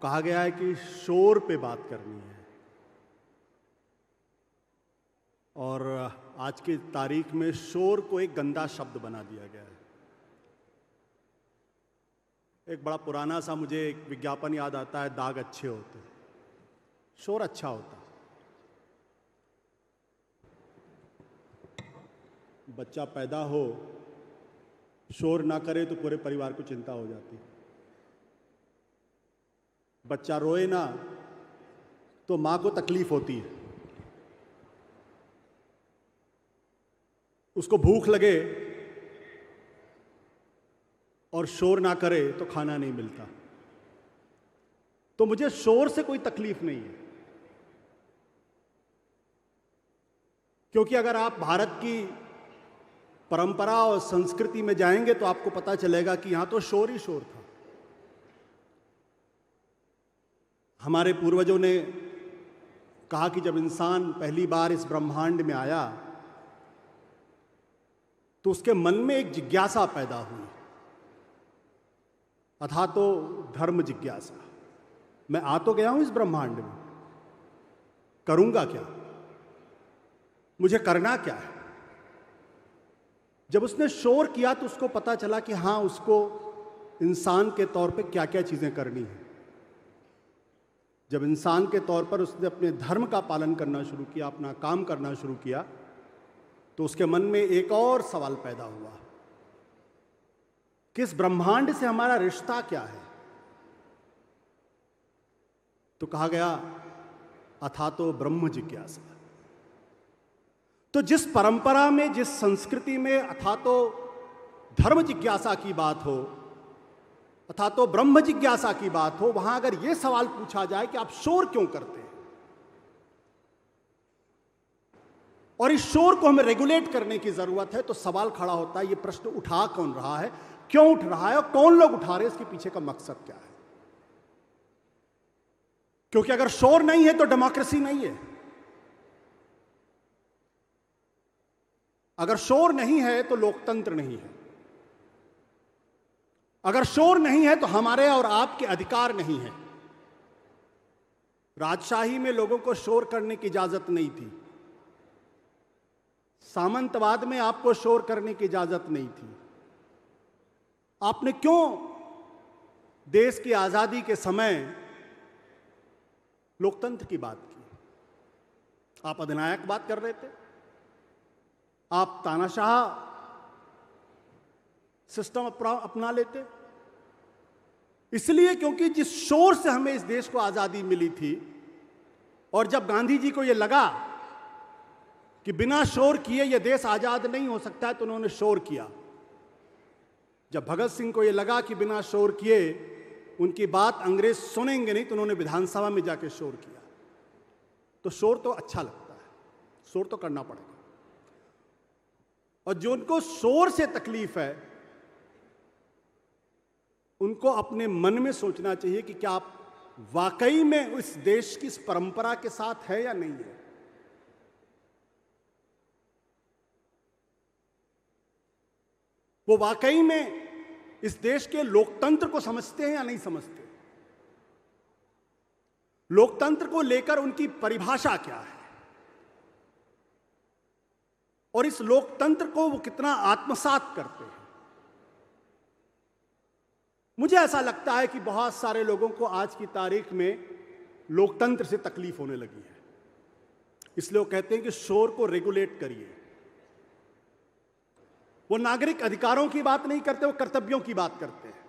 कहा गया है कि शोर पे बात करनी है, और आज की तारीख में शोर को एक गंदा शब्द बना दिया गया है। एक बड़ा पुराना सा मुझे एक विज्ञापन याद आता है, दाग अच्छे होते, शोर अच्छा होता। बच्चा पैदा हो, शोर ना करे तो पूरे परिवार को चिंता हो जाती। बच्चा रोए ना तो मां को तकलीफ होती है। उसको भूख लगे और शोर ना करे तो खाना नहीं मिलता। तो मुझे शोर से कोई तकलीफ नहीं है, क्योंकि अगर आप भारत की परंपरा और संस्कृति में जाएंगे तो आपको पता चलेगा कि यहां तो शोर ही शोर था। हमारे पूर्वजों ने कहा कि जब इंसान पहली बार इस ब्रह्मांड में आया तो उसके मन में एक जिज्ञासा पैदा हुई, अथा तो धर्म जिज्ञासा। मैं आ तो गया हूं इस ब्रह्मांड में, करूंगा क्या, मुझे करना क्या है। जब उसने शोर किया तो उसको पता चला कि हां, उसको इंसान के तौर पे क्या क्या चीजें करनी है। जब इंसान के तौर पर उसने अपने धर्म का पालन करना शुरू किया, अपना काम करना शुरू किया, तो उसके मन में एक और सवाल पैदा हुआ कि इस ब्रह्मांड से हमारा रिश्ता क्या है। तो कहा गया अथा तो ब्रह्म जिज्ञासा। तो जिस परंपरा में, जिस संस्कृति में अथा तो धर्म जिज्ञासा की बात हो, अथा तो ब्रह्म जिज्ञासा की बात हो, वहां अगर यह सवाल पूछा जाए कि आप शोर क्यों करते हैं और इस शोर को हमें रेगुलेट करने की जरूरत है, तो सवाल खड़ा होता है, यह प्रश्न उठा कौन रहा है, क्यों उठ रहा है और कौन लोग उठा रहे हैं, इसके पीछे का मकसद क्या है। क्योंकि अगर शोर नहीं है तो डेमोक्रेसी नहीं है, अगर शोर नहीं है तो लोकतंत्र नहीं है, अगर शोर नहीं है तो हमारे और आपके अधिकार नहीं है। राजशाही में लोगों को शोर करने की इजाजत नहीं थी, सामंतवाद में आपको शोर करने की इजाजत नहीं थी। आपने क्यों देश की आजादी के समय लोकतंत्र की बात की? आप अधिनायक बात कर रहे थे, आप तानाशाह सिस्टम अपना लेते, इसलिए क्योंकि जिस शोर से हमें इस देश को आजादी मिली थी, और जब गांधी जी को यह लगा कि बिना शोर किए यह देश आजाद नहीं हो सकता, तो उन्होंने शोर किया। जब भगत सिंह को यह लगा कि बिना शोर किए उनकी बात अंग्रेज सुनेंगे नहीं, तो उन्होंने विधानसभा में जाके शोर किया। तो शोर तो अच्छा लगता है, शोर तो करना पड़ेगा। और जो उनको शोर से तकलीफ है, उनको अपने मन में सोचना चाहिए कि क्या आप वाकई में इस देश की इस परंपरा के साथ है या नहीं है। वो वाकई में इस देश के लोकतंत्र को समझते हैं या नहीं समझते। लोकतंत्र को लेकर उनकी परिभाषा क्या है, और इस लोकतंत्र को वो कितना आत्मसात करते हैं। मुझे ऐसा लगता है कि बहुत सारे लोगों को आज की तारीख में लोकतंत्र से तकलीफ होने लगी है, इसलिए वो कहते हैं कि शोर को रेगुलेट करिए। वो नागरिक अधिकारों की बात नहीं करते, वो कर्तव्यों की बात करते हैं।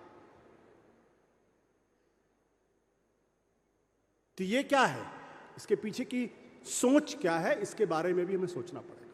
तो ये क्या है, इसके पीछे की सोच क्या है, इसके बारे में भी हमें सोचना पड़ेगा।